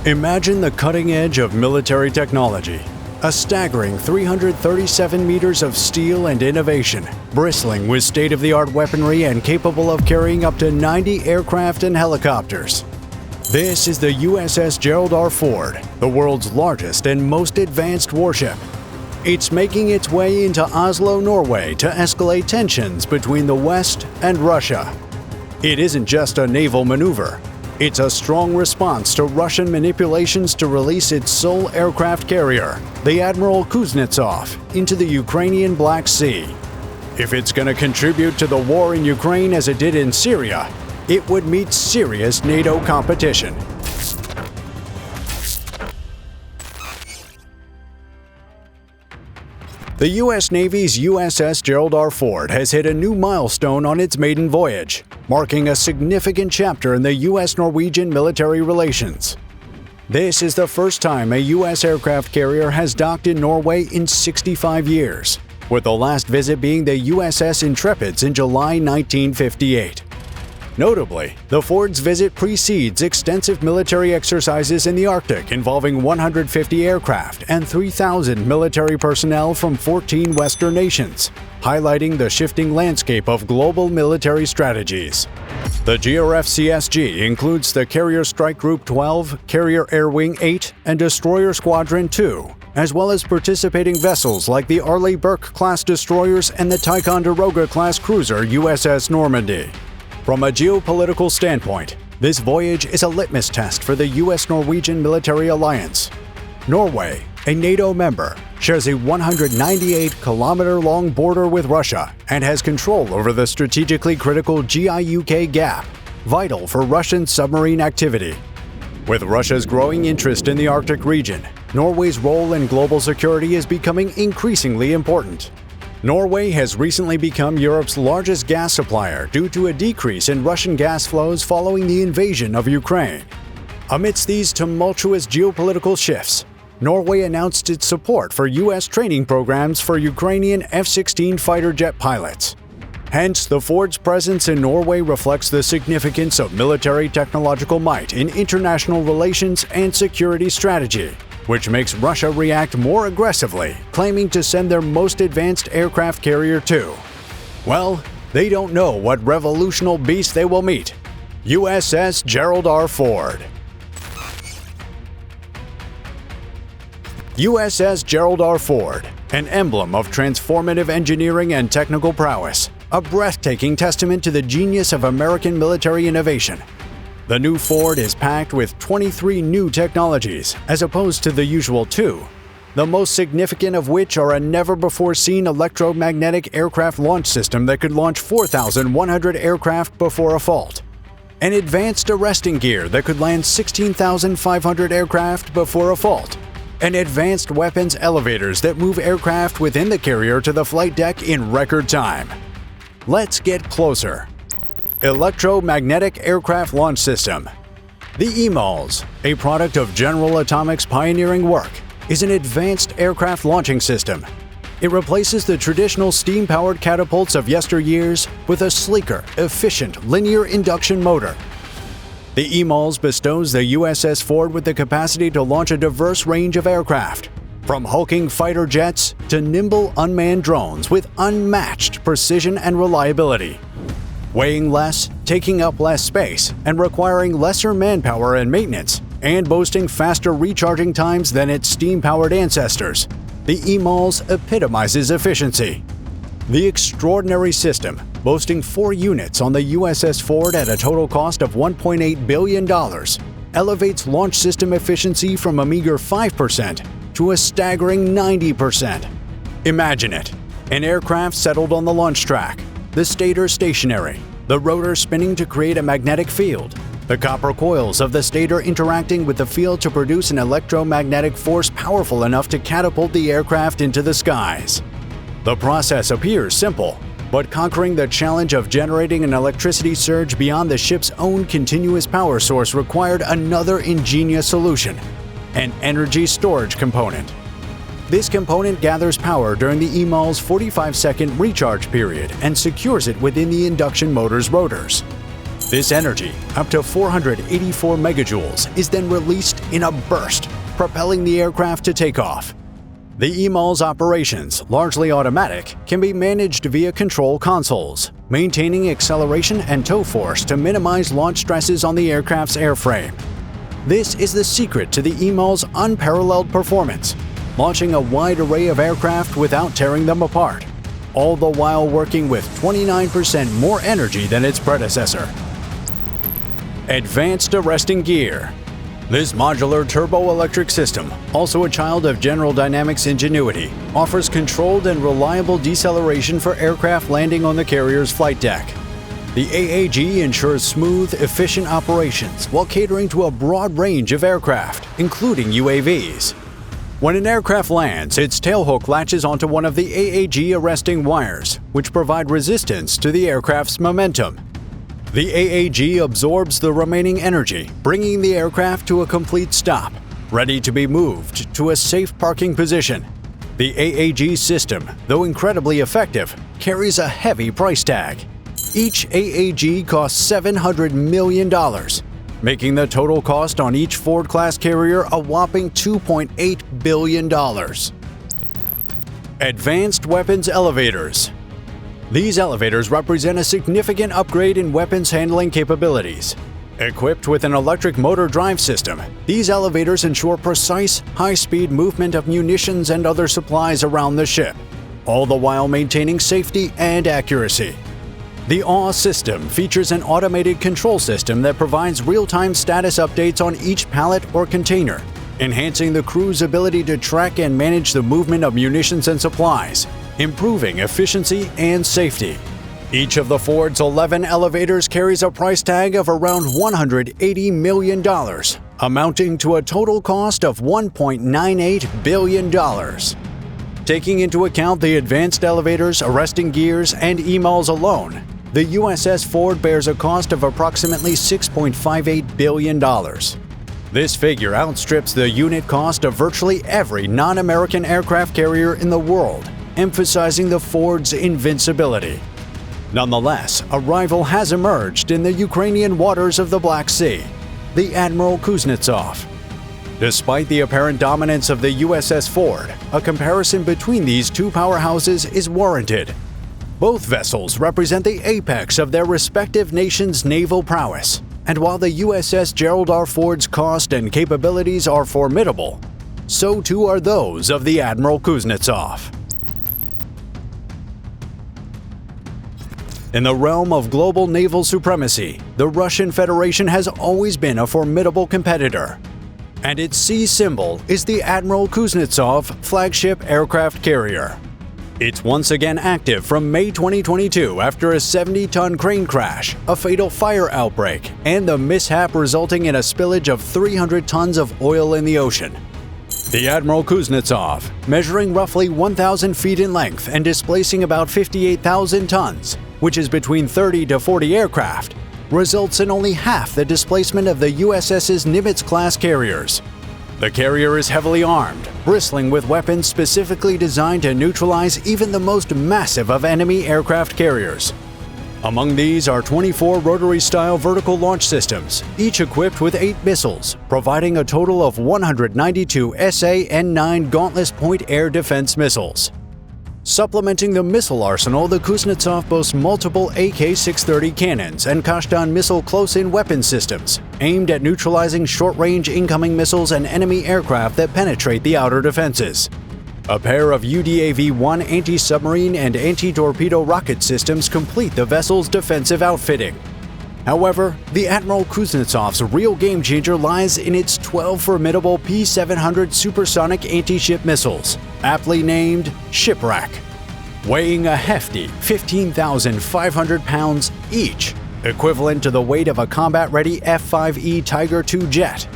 Imagine the cutting edge of military technology. A staggering 337 meters of steel and innovation, bristling with state-of-the-art weaponry and capable of carrying up to 90 aircraft and helicopters. This is the USS Gerald R. Ford, the world's largest and most advanced warship. It's making its way into Oslo, Norway to escalate tensions between the West and Russia. It isn't just a naval maneuver. It's a strong response to Russian manipulations to release its sole aircraft carrier, the Admiral Kuznetsov, into the Ukrainian Black Sea. If it's going to contribute to the war in Ukraine as it did in Syria, it would meet serious NATO competition. The U.S. Navy's USS Gerald R. Ford has hit a new milestone on its maiden voyage, marking a significant chapter in the U.S.-Norwegian military relations. This is the first time a U.S. aircraft carrier has docked in Norway in 65 years, with the last visit being the USS Intrepids in July 1958. Notably, the Ford's visit precedes extensive military exercises in the Arctic involving 150 aircraft and 3,000 military personnel from 14 Western nations, highlighting the shifting landscape of global military strategies. The GRF-CSG includes the Carrier Strike Group 12, Carrier Air Wing 8, and Destroyer Squadron 2, as well as participating vessels like the Arleigh Burke-class destroyers and the Ticonderoga-class cruiser USS Normandy. From a geopolitical standpoint, this voyage is a litmus test for the U.S.-Norwegian military alliance. Norway, a NATO member, shares a 198-kilometer-long border with Russia and has control over the strategically critical GIUK Gap, vital for Russian submarine activity. With Russia's growing interest in the Arctic region, Norway's role in global security is becoming increasingly important. Norway has recently become Europe's largest gas supplier due to a decrease in Russian gas flows following the invasion of Ukraine. Amidst these tumultuous geopolitical shifts, Norway announced its support for U.S. training programs for Ukrainian F-16 fighter jet pilots. Hence, the Ford's presence in Norway reflects the significance of military technological might in international relations and security strategy, which makes Russia react more aggressively, claiming to send their most advanced aircraft carrier too. Well, they don't know what revolutionary beast they will meet. USS Gerald R. Ford. USS Gerald R. Ford, an emblem of transformative engineering and technical prowess, a breathtaking testament to the genius of American military innovation. The new Ford is packed with 23 new technologies, as opposed to the usual 2, the most significant of which are a never-before-seen electromagnetic aircraft launch system that could launch 4,100 aircraft before a fault, an advanced arresting gear that could land 16,500 aircraft before a fault, and advanced weapons elevators that move aircraft within the carrier to the flight deck in record time. Let's get closer. Electromagnetic Aircraft Launch System. The EMALS, a product of General Atomics' pioneering work, is an advanced aircraft launching system. It replaces the traditional steam-powered catapults of yesteryears with a sleeker, efficient, linear induction motor. The EMALS bestows the USS Ford with the capacity to launch a diverse range of aircraft, from hulking fighter jets to nimble unmanned drones with unmatched precision and reliability. Weighing less, taking up less space, and requiring lesser manpower and maintenance, and boasting faster recharging times than its steam-powered ancestors, the EMALS epitomizes efficiency. The extraordinary system, boasting 4 units on the USS Ford at a total cost of $1.8 billion, elevates launch system efficiency from a meager 5% to a staggering 90%. Imagine it: an aircraft settled on the launch track, the stator stationary, the rotor spinning to create a magnetic field, the copper coils of the stator interacting with the field to produce an electromagnetic force powerful enough to catapult the aircraft into the skies. The process appears simple, but conquering the challenge of generating an electricity surge beyond the ship's own continuous power source required another ingenious solution: an energy storage component. This component gathers power during the EMALS' 45-second recharge period and secures it within the induction motor's rotors. This energy, up to 484 megajoules, is then released in a burst, propelling the aircraft to takeoff. The EMALS operations, largely automatic, can be managed via control consoles, maintaining acceleration and tow force to minimize launch stresses on the aircraft's airframe. This is the secret to the EMALS' unparalleled performance, launching a wide array of aircraft without tearing them apart, all the while working with 29% more energy than its predecessor. Advanced Arresting Gear. This modular turbo-electric system, also a child of General Dynamics' ingenuity, offers controlled and reliable deceleration for aircraft landing on the carrier's flight deck. The AAG ensures smooth, efficient operations while catering to a broad range of aircraft, including UAVs. When an aircraft lands, its tailhook latches onto one of the AAG arresting wires, which provide resistance to the aircraft's momentum. The AAG absorbs the remaining energy, bringing the aircraft to a complete stop, ready to be moved to a safe parking position. The AAG system, though incredibly effective, carries a heavy price tag. Each AAG costs $700 million, making the total cost on each Ford-class carrier a whopping $2.8 billion. Advanced Weapons Elevators. These elevators represent a significant upgrade in weapons handling capabilities. Equipped with an electric motor drive system, these elevators ensure precise, high-speed movement of munitions and other supplies around the ship, all the while maintaining safety and accuracy. The AW system features an automated control system that provides real-time status updates on each pallet or container, enhancing the crew's ability to track and manage the movement of munitions and supplies, improving efficiency and safety. Each of the Ford's 11 elevators carries a price tag of around $180 million, amounting to a total cost of $1.98 billion. Taking into account the advanced elevators, arresting gears, and EMALS alone, the USS Ford bears a cost of approximately $6.58 billion. This figure outstrips the unit cost of virtually every non-American aircraft carrier in the world, emphasizing the Ford's invincibility. Nonetheless, a rival has emerged in the Ukrainian waters of the Black Sea, the Admiral Kuznetsov. Despite the apparent dominance of the USS Ford, a comparison between these two powerhouses is warranted. Both vessels represent the apex of their respective nations' naval prowess, and while the USS Gerald R. Ford's cost and capabilities are formidable, so too are those of the Admiral Kuznetsov. In the realm of global naval supremacy, the Russian Federation has always been a formidable competitor, and its sea symbol is the Admiral Kuznetsov flagship aircraft carrier. It's once again active from May 2022 after a 70-ton crane crash, a fatal fire outbreak, and the mishap resulting in a spillage of 300 tons of oil in the ocean. The Admiral Kuznetsov, measuring roughly 1,000 feet in length and displacing about 58,000 tons, which is between 30 to 40 aircraft, results in only half the displacement of the USS's Nimitz-class carriers. The carrier is heavily armed, bristling with weapons specifically designed to neutralize even the most massive of enemy aircraft carriers. Among these are 24 rotary-style vertical launch systems, each equipped with 8 missiles, providing a total of 192 SA-N9 Gauntlet Point Air Defense missiles. Supplementing the missile arsenal, the Kuznetsov boasts multiple AK-630 cannons and Kashtan missile close-in weapon systems, aimed at neutralizing short-range incoming missiles and enemy aircraft that penetrate the outer defenses. A pair of UDAV-1 anti-submarine and anti-torpedo rocket systems complete the vessel's defensive outfitting. However, the Admiral Kuznetsov's real game-changer lies in its 12 formidable P-700 supersonic anti-ship missiles, aptly named Shipwreck. Weighing a hefty 15,500 pounds each, equivalent to the weight of a combat-ready F-5E Tiger II jet,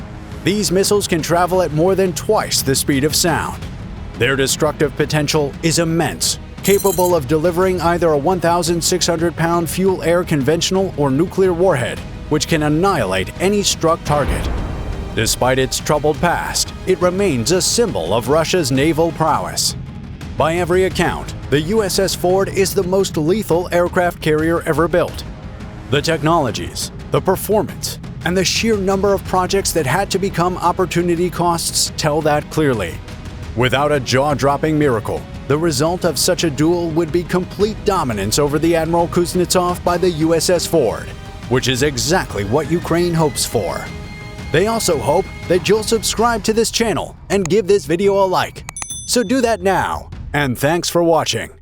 these missiles can travel at more than twice the speed of sound. Their destructive potential is immense, capable of delivering either a 1,600-pound fuel-air conventional or nuclear warhead, which can annihilate any struck target. Despite its troubled past, it remains a symbol of Russia's naval prowess. By every account, the USS Ford is the most lethal aircraft carrier ever built. The technologies, The performance and the sheer number of projects that had to become opportunity costs tell that clearly. Without a jaw-dropping miracle, the result of such a duel would be complete dominance over the Admiral Kuznetsov by the USS Ford, which is exactly what Ukraine hopes for. They also hope that you'll subscribe to this channel and give this video a like. So do that now, and thanks for watching.